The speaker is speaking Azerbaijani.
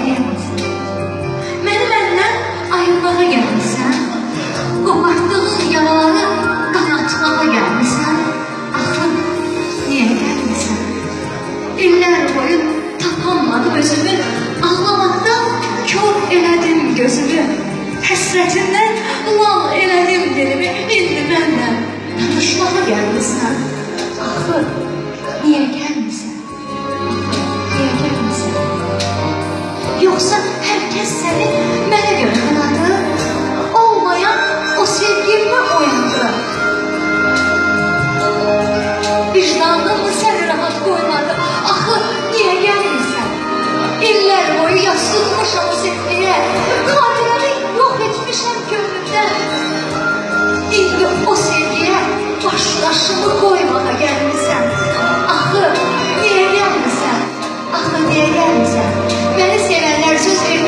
gelmisən? Məni məndən ayırmağa gəlmisən? Qopartdığın yaraları qanatmağa gəlmisən? Axı, niyə gəlmisən? İllər boyu tapanmadım özümü, ağlamaktan kör elədim gözümü. Həsrətindən lal elədim dilimi, indi məndən danışmağa gəlmisən? Axı, niyə gəlmisən? Axı, niyə gəlmisən? Yoxsa hər kəs səni mənə görə qınadı, olmayan o sevgimlə oyandı. Vicdanımı səni rahat qoymadı, axı, niyə gəlmisən? İllər boyu yasılmışam o sevgiyə, qadirəni yox etmişəm gönlümdən. İndi o sevgiyə başdaşımı qoymağa gəlmisən. Axı, niyə gəlmisən? Axı, niyə gəlmisən? Məni sevənlər söz verdi